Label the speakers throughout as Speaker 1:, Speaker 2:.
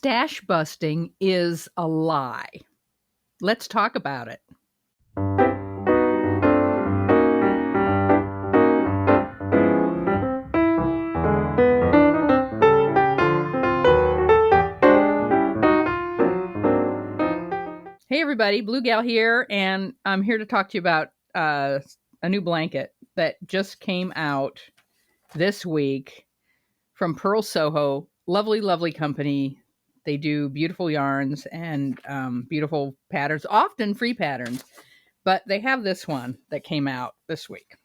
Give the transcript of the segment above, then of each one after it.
Speaker 1: Stash busting is a lie. Let's talk about it. Hey everybody, Bluegal here, and I'm here to talk to you about a new blanket that just came out this week from Pearl Soho. Lovely, lovely company. They do beautiful yarns and beautiful patterns, often free patterns, but they have this one that came out this week.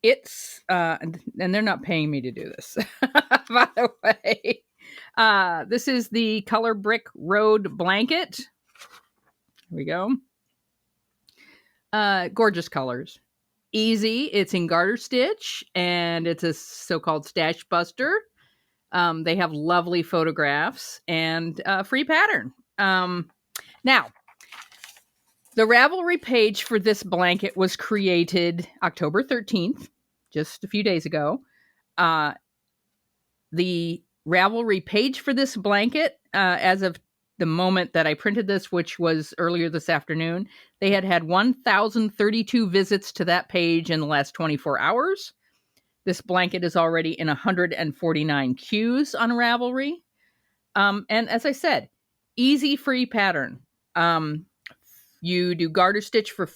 Speaker 1: It's, and they're not paying me to do this, by the way. This is the Color Brick Road blanket. Here we go. Gorgeous colors. Easy. It's in garter stitch, and it's a so-called stash buster. They have lovely photographs and free pattern. Now, the Ravelry page for this blanket was created October 13th, just a few days ago. The Ravelry page for this blanket, as of the moment that I printed this, which was earlier this afternoon, they had 1,032 visits to that page in the last 24 hours. This blanket is already in 149 queues on Ravelry. And as I said, easy free pattern. You do garter stitch for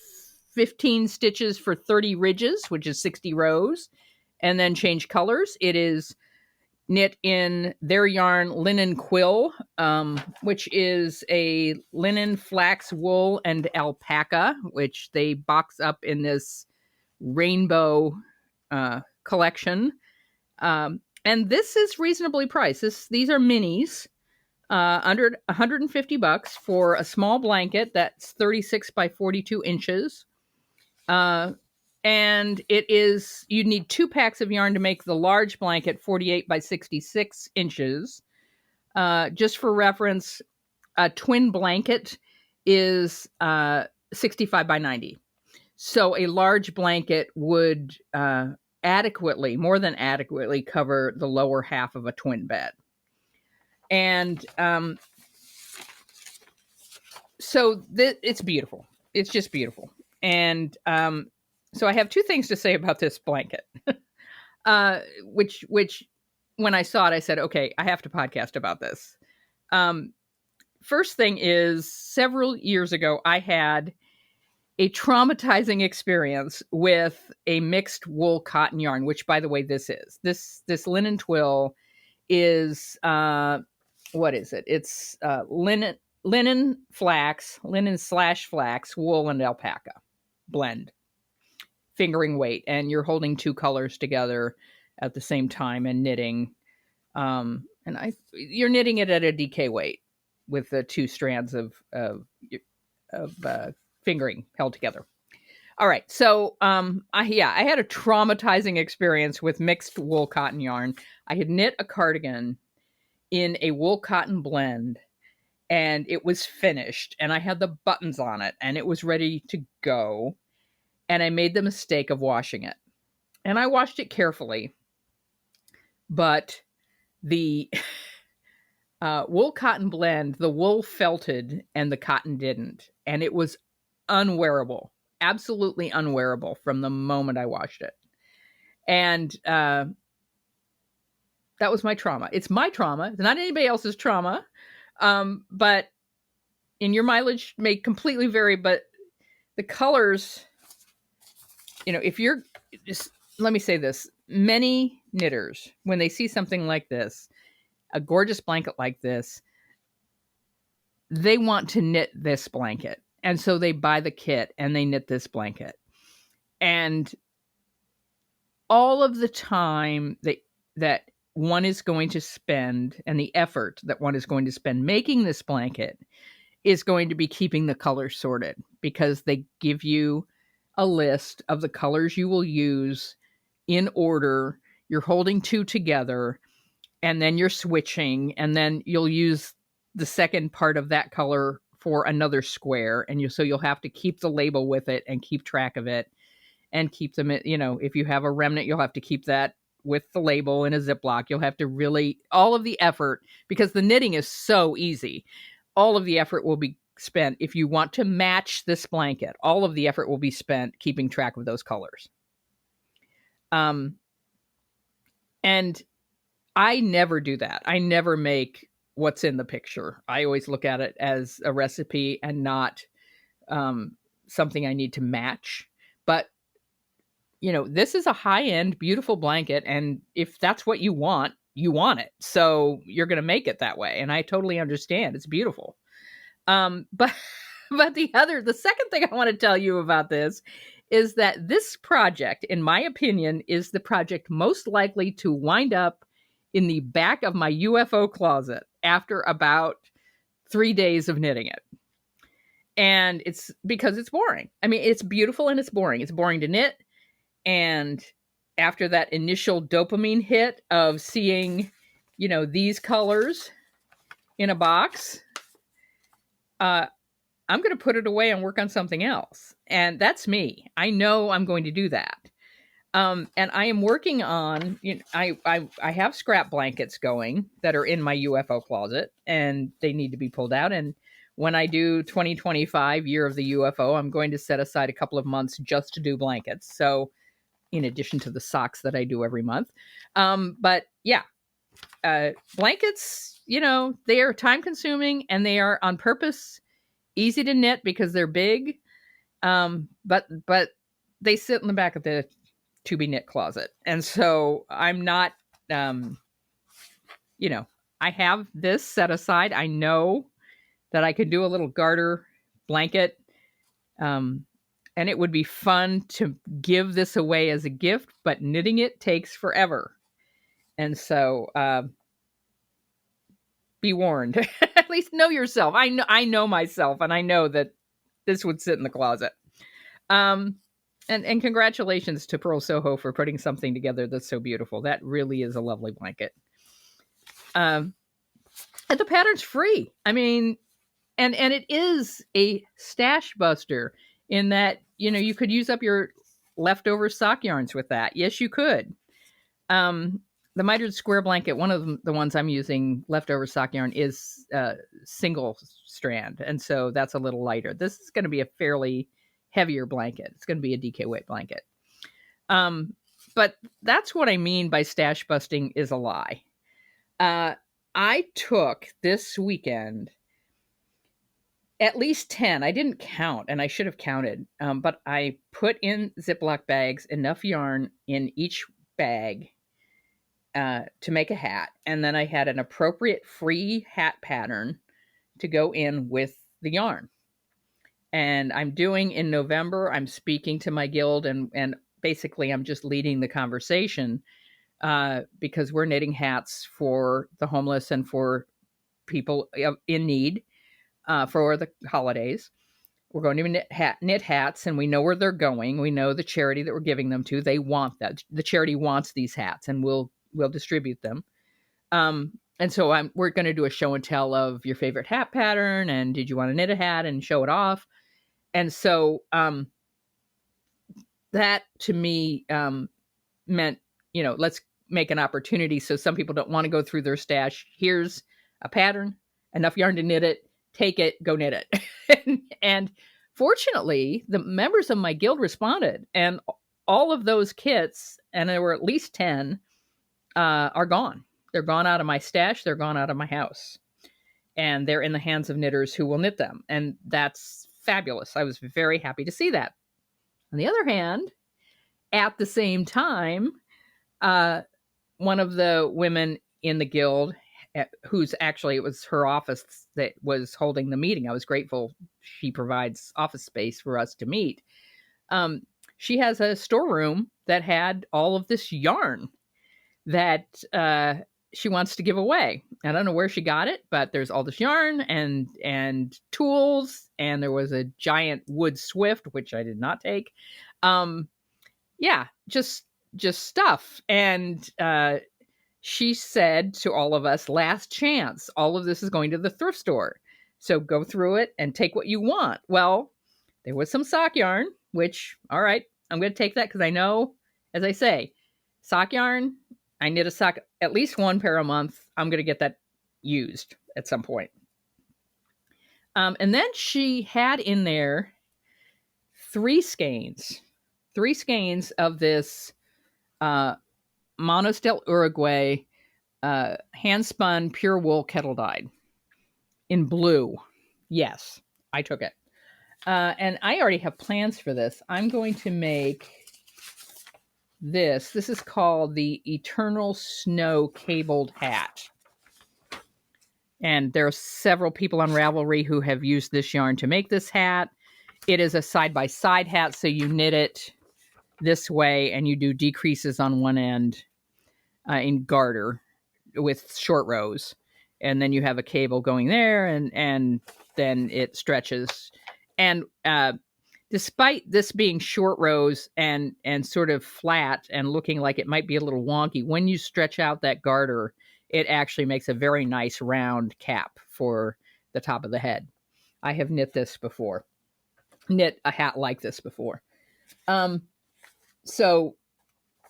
Speaker 1: 15 stitches for 30 ridges, which is 60 rows, and then change colors. It is knit in their yarn linen quill, which is a linen, flax, wool, and alpaca, which they box up in this rainbow collection. And this is reasonably priced. These are minis, under $150 for a small blanket that's 36 by 42 inches. And it is, you need 2 packs of yarn to make the large blanket, 48 by 66 inches. Just for reference, a twin blanket is 65 by 90. So a large blanket would adequately, more than adequately, cover the lower half of a twin bed. And so it's beautiful. It's just beautiful. And so I have 2 things to say about this blanket, which when I saw it, I said, okay, I have to podcast about this. First thing is, several years ago, I had a traumatizing experience with a mixed wool cotton yarn, which, by the way, this is. This linen twill is, what is it? It's linen flax, linen/flax, wool, and alpaca blend. Fingering weight, and you're holding 2 colors together at the same time and knitting. You're knitting it at a DK weight with the 2 strands of fingering held together. All right, so I had a traumatizing experience with mixed wool cotton yarn. I had knit a cardigan in a wool cotton blend, and it was finished, and I had the buttons on it, and it was ready to go. And I made the mistake of washing it. And I washed it carefully. But the wool cotton blend, the wool felted and the cotton didn't. And it was unwearable, absolutely unwearable from the moment I washed it. And that was my trauma. It's my trauma. It's not anybody else's trauma. But in your mileage may completely vary, but the colors, if you're just, let me say this, many knitters, when they see something like this, a gorgeous blanket like this, they want to knit this blanket. And so they buy the kit and they knit this blanket. And all of the time that one is going to spend and the effort that one is going to spend making this blanket is going to be keeping the colors sorted, because they give you a list of the colors you will use in order. You're holding 2 together, and then you're switching, and then you'll use the second part of that color for another square. And so you'll have to keep the label with it and keep track of it and keep them, if you have a remnant, you'll have to keep that with the label in a Ziploc. You'll have to really, all of the effort, because the knitting is so easy, all of the effort will be spent if you want to match this blanket. All of the effort will be spent keeping track of those colors. And I never do that. I never make what's in the picture. I always look at it as a recipe and not something I need to match. But, you know, this is a high-end, beautiful blanket. And if that's what you want it. So you're going to make it that way. And I totally understand. It's beautiful. But the second thing I want to tell you about this is that this project, in my opinion, is the project most likely to wind up in the back of my UFO closet after about 3 days of knitting it. And it's because it's boring. I mean, it's beautiful and it's boring. It's boring to knit. And after that initial dopamine hit of seeing, you know, these colors in a box, I'm going to put it away and work on something else. And that's me. I know I'm going to do that. And I am working on, you know, I have scrap blankets going that are in my UFO closet, and they need to be pulled out. And when I do 2025 year of the UFO, I'm going to set aside a couple of months just to do blankets. So in addition to the socks that I do every month. But yeah, blankets, you know, they are time consuming and they are on purpose easy to knit because they're big. But they sit in the back of the to be knit closet. And so I'm not, you know, I have this set aside. I know that I could do a little garter blanket. And it would be fun to give this away as a gift, but knitting it takes forever. And so, be warned, at least know yourself. I know myself, and I know that this would sit in the closet. And congratulations to Pearl Soho for putting something together that's so beautiful. That really is a lovely blanket. And the pattern's free. I mean, and it is a stash buster in that, you know, you could use up your leftover sock yarns with that. Yes, you could. The mitered square blanket, one of the ones I'm using leftover sock yarn is single strand. And so that's a little lighter. This is going to be a fairly heavier blanket. It's going to be a DK weight blanket. But that's what I mean by stash busting is a lie. I took this weekend at least 10. I didn't count, and I should have counted. But I put in Ziploc bags enough yarn in each bag to make a hat. And then I had an appropriate free hat pattern to go in with the yarn. And I'm doing in November, I'm speaking to my guild and basically I'm just leading the conversation because we're knitting hats for the homeless and for people in need for the holidays. We're going to knit hats, and we know where they're going. We know the charity that we're giving them to. They want that. The charity wants these hats, and we'll distribute them. And so we're going to do a show and tell of your favorite hat pattern, and did you want to knit a hat and show it off? And so that to me meant, you know, let's make an opportunity so some people don't want to go through their stash. Here's a pattern, enough yarn to knit it, take it, go knit it. And fortunately, the members of my guild responded, and all of those kits, and there were at least 10, are gone. They're gone out of my stash. They're gone out of my house. And they're in the hands of knitters who will knit them. And that's fabulous. I was very happy to see that. On the other hand, at the same time, one of the women in the guild, who's actually, it was her office that was holding the meeting. I was grateful she provides office space for us to meet. She has a storeroom that had all of this yarn that she wants to give away. I don't know where she got it, but there's all this yarn and tools, and there was a giant wood swift, which I did not take. Yeah, just stuff. And she said to all of us, last chance, all of this is going to the thrift store. So go through it and take what you want. Well, there was some sock yarn, which, all right, I'm going to take that because I know, as I say, sock yarn, I knit a sock at least one pair a month. I'm going to get that used at some point. And then she had in there 3 skeins of this Manos del Uruguay hand spun pure wool kettle dyed in blue. Yes, I took it. And I already have plans for this. I'm going to make this. This is called the Eternal Snow Cabled Hat. And there are several people on Ravelry who have used this yarn to make this hat. It is a side-by-side hat, so you knit it this way and you do decreases on one end in garter with short rows. And then you have a cable going there, and then it stretches. And despite this being short rows and sort of flat and looking like it might be a little wonky, when you stretch out that garter, it actually makes a very nice round cap for the top of the head. I have knit a hat like this before. So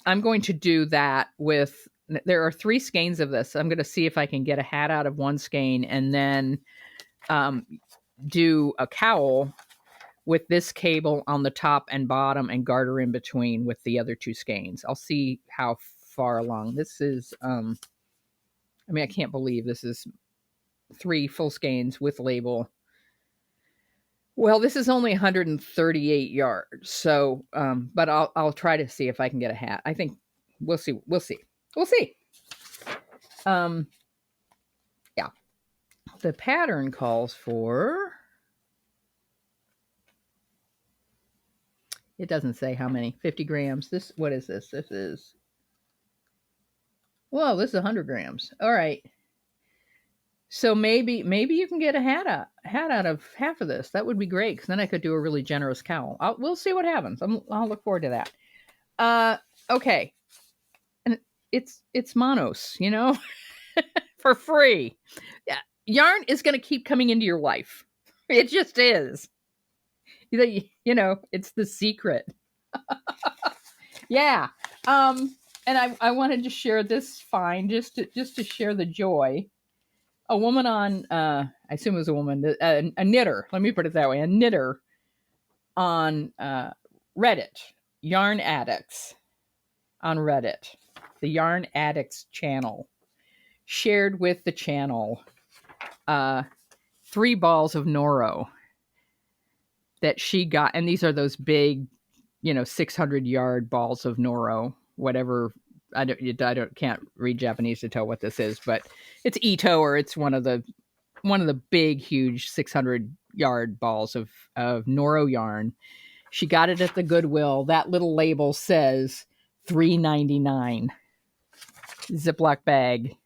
Speaker 1: I'm going to do that with, there are 3 skeins of this. I'm going to see if I can get a hat out of one skein and then do a cowl with this cable on the top and bottom and garter in between with the other 2 skeins. I'll see how far along. This is, I can't believe this is 3 full skeins with label. Well, this is only 138 yards. So, but I'll try to see if I can get a hat. I think we'll see. Yeah. The pattern calls for, it doesn't say how many, 50 grams. What is this? This is 100 grams. All right. So maybe you can get a hat out of half of this. That would be great, because then I could do a really generous cowl. We'll see what happens. I'll look forward to that. Okay. And it's Manos, for free. Yeah. Yarn is going to keep coming into your life. It just is. It's the secret. Yeah. And I wanted to share this find just to share the joy. A woman on, I assume it was a woman, a knitter. Let me put it that way. A knitter on Reddit, Yarn Addicts on Reddit, the Yarn Addicts channel, shared with the channel 3 balls of Noro that she got. And these are those big, 600-yard balls of Noro, whatever. I can't read Japanese to tell what this is, but it's Ito, or it's one of the big, huge 600-yard balls of Noro yarn. She got it at the Goodwill. That little label says $3.99. Ziploc bag,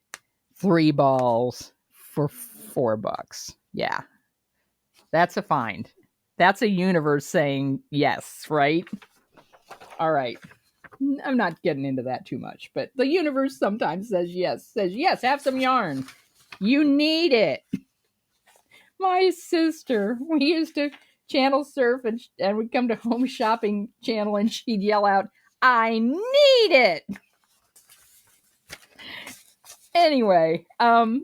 Speaker 1: 3 balls for $4. Yeah, that's a find. That's a universe saying yes, right? All right. I'm not getting into that too much, but the universe sometimes says yes, have some yarn. You need it. My sister, we used to channel surf and we'd come to Home Shopping Channel and she'd yell out, I need it. Anyway, I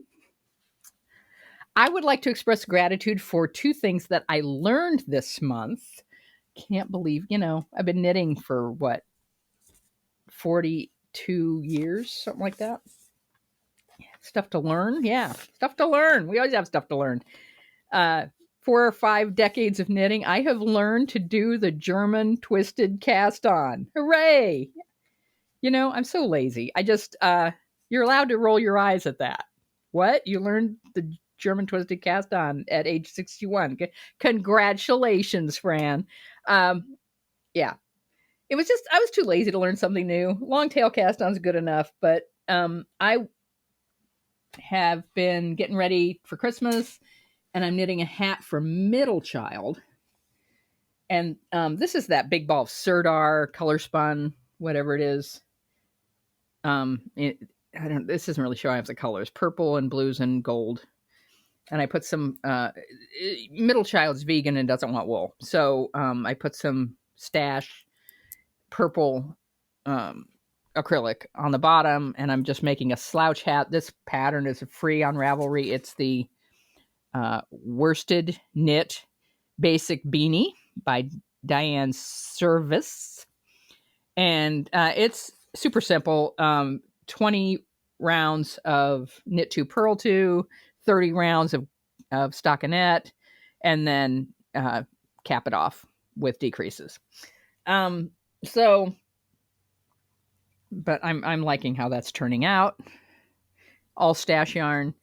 Speaker 1: would like to express gratitude for 2 things that I learned this month. Can't believe, I've been knitting for 42 years, something like that. Stuff to learn. Yeah, stuff to learn. We always have stuff to learn. 4 or 5 decades of knitting. I have learned to do the German twisted cast on. Hooray! I'm so lazy. I just, you're allowed to roll your eyes at that. What? You learned the German twisted cast on at age 61. Congratulations, Fran. Yeah. It was just, I was too lazy to learn something new. Long tail cast on's good enough, but I have been getting ready for Christmas, and I'm knitting a hat for middle child. And this is that big ball of Sirdar, color spun, whatever it is. This isn't really showing up the colors, purple and blues and gold. And I put some, middle child's vegan and doesn't want wool. So I put some Stash purple acrylic on the bottom, and I'm just making a slouch hat. This pattern is free on Ravelry. It's the worsted knit basic beanie by Diane Serviss. And it's super simple. 20 rounds of knit 2, purl 2, 30 rounds of stockinette, and then cap it off with decreases. So, but I'm liking how that's turning out. All stash yarn,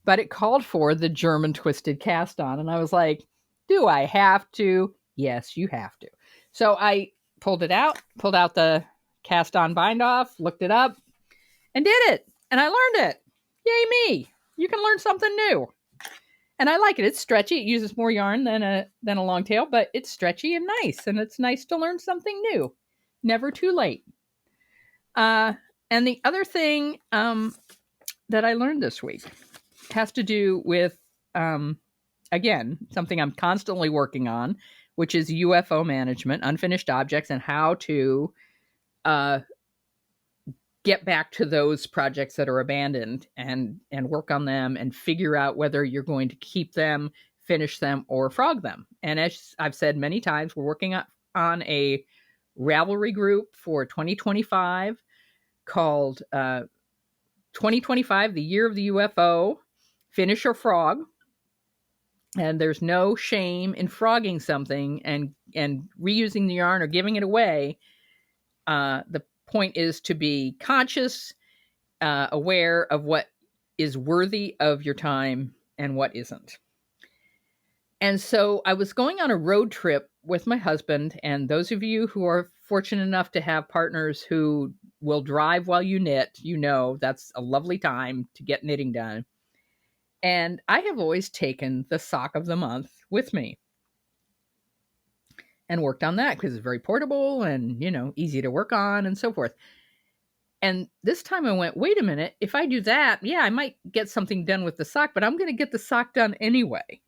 Speaker 1: but it called for the German twisted cast on, and I was like, do I have to? Yes, you have to. So I pulled out the cast on bind off, looked it up, and did it. And I learned it. Yay me. You can learn something new. And I like it. It's stretchy. It uses more yarn than a long tail, but it's stretchy and nice. And it's nice to learn something new. Never too late. And the other thing that I learned this week has to do with, again, something I'm constantly working on, which is UFO management, unfinished objects, and how to get back to those projects that are abandoned and work on them and figure out whether you're going to keep them, finish them, or frog them. And as I've said many times, we're working on a Ravelry group for 2025 called 2025, the Year of the UFO, Finish or Frog. And there's no shame in frogging something and reusing the yarn or giving it away. The point is to be conscious, aware of what is worthy of your time and what isn't. And so I was going on a road trip with my husband, and those of you who are fortunate enough to have partners who will drive while you knit, you know that's a lovely time to get knitting done. And I have always taken the sock of the month with me and worked on that because it's very portable and, easy to work on and so forth. And this time I went, wait a minute, if I do that, yeah, I might get something done with the sock, but I'm going to get the sock done anyway.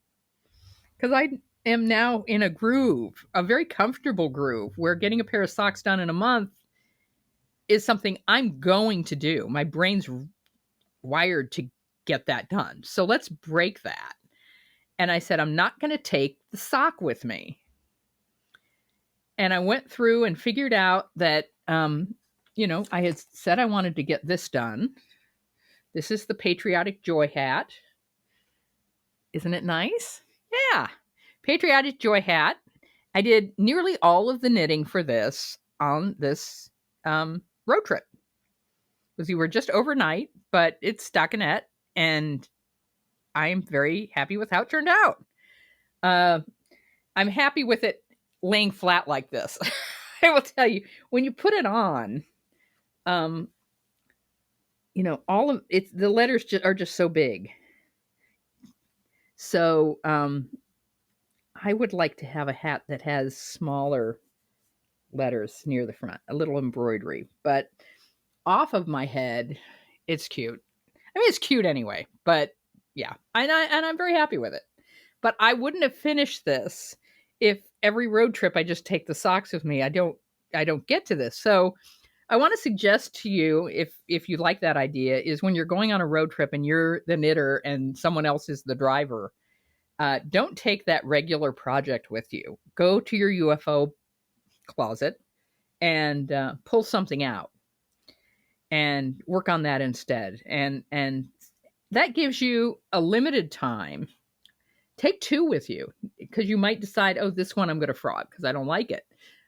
Speaker 1: Because I am now in a groove, a very comfortable groove, where getting a pair of socks done in a month is something I'm going to do. My brain's wired to get that done. So let's break that. And I said, I'm not going to take the sock with me. And I went through and figured out that, I had said I wanted to get this done. This is the Patriotic Joy hat. Isn't it nice? Yeah. Patriotic Joy hat. I did nearly all of the knitting for this on this road trip. Because we were just overnight, but it's stockinette, and I'm very happy with how it turned out. I'm happy with it laying flat like this. I will tell you, when you put it on, all of it, the letters are just so big. So I would like to have a hat that has smaller letters near the front, a little embroidery, but off of my head, it's cute. I mean, it's cute anyway, but yeah, and I'm very happy with it. But I wouldn't have finished this if every road trip I just take the socks with me. I don't get to this. So I want to suggest to you, if you like that idea, is when you're going on a road trip and you're the knitter and someone else is the driver, don't take that regular project with you. Go to your UFO closet and pull something out and work on that instead. And that gives you a limited time. Take 2 with you, because you might decide, oh, this one I'm going to frog because I don't like it.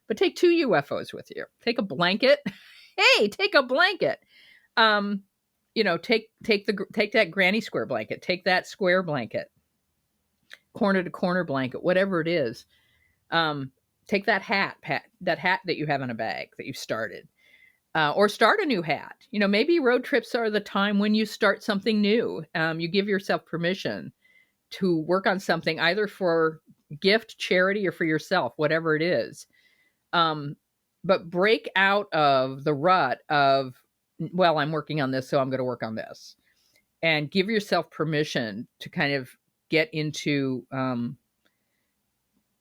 Speaker 1: But take 2 UFOs with you. Take a blanket. Hey, take a blanket. Take that granny square blanket. Take that square blanket, corner to corner blanket, whatever it is. Take that hat that you have in a bag that you started. Or start a new hat. Maybe road trips are the time when you start something new. You give yourself permission to work on something either for gift, charity, or for yourself, whatever it is. But break out of the rut of, well, I'm working on this, so I'm going to work on this. And give yourself permission to kind of get into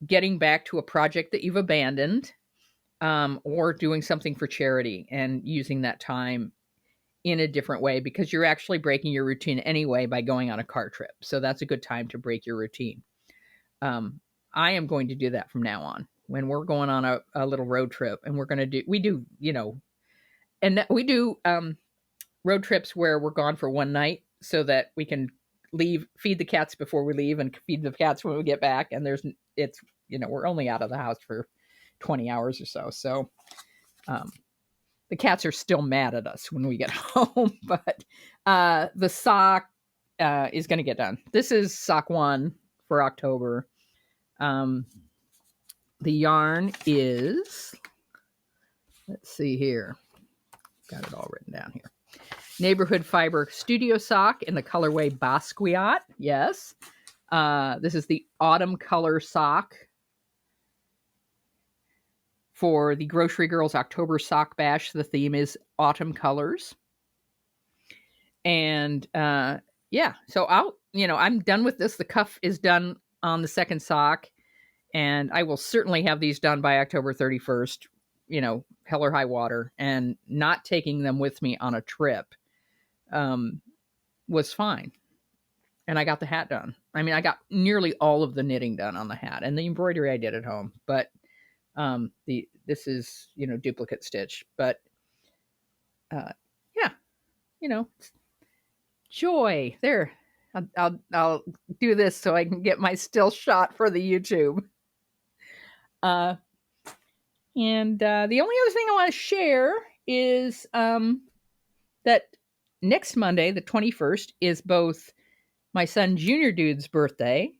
Speaker 1: getting back to a project that you've abandoned or doing something for charity and using that time in a different way, because you're actually breaking your routine anyway by going on a car trip. So that's a good time to break your routine. I am going to do that from now on when we're going on a little road trip, and we do road trips where we're gone for one night so that we can feed the cats before we leave and feed the cats when we get back. And we're only out of the house for 20 hours or so. So, the cats are still mad at us when we get home, but the sock is going to get done. This is sock 1 for October. The yarn is, let's see here. Got it all written down here. Neighborhood Fiber Studio Sock in the colorway Basquiat. Yes. This is the autumn color sock for the Grocery Girls October Sock Bash. The theme is autumn colors. And so I'm done with this. The cuff is done on the second sock, and I will certainly have these done by October 31st, hell or high water. And not taking them with me on a trip was fine. And I got the hat done. I mean, I got nearly all of the knitting done on the hat, and the embroidery I did at home. But this is duplicate stitch. But joy there. I'll do this so I can get my still shot for the YouTube. And the only other thing I want to share is that next Monday, the 21st, is both my son Junior Dude's birthday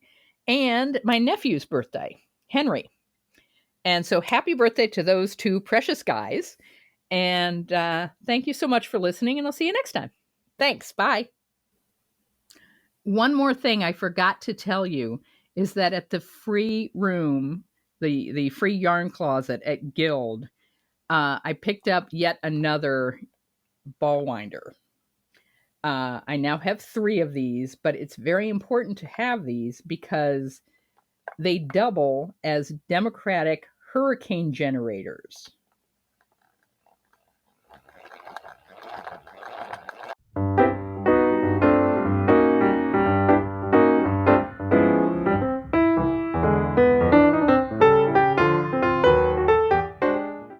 Speaker 1: and my nephew's birthday, Henry. And so happy birthday to those two precious guys. And thank you so much for listening, and I'll see you next time. Thanks. Bye. One more thing I forgot to tell you is that at the free room, the free yarn closet at Guild, I picked up yet another ball winder. I now have 3 of these, but it's very important to have these because they double as democratic hurricane generators.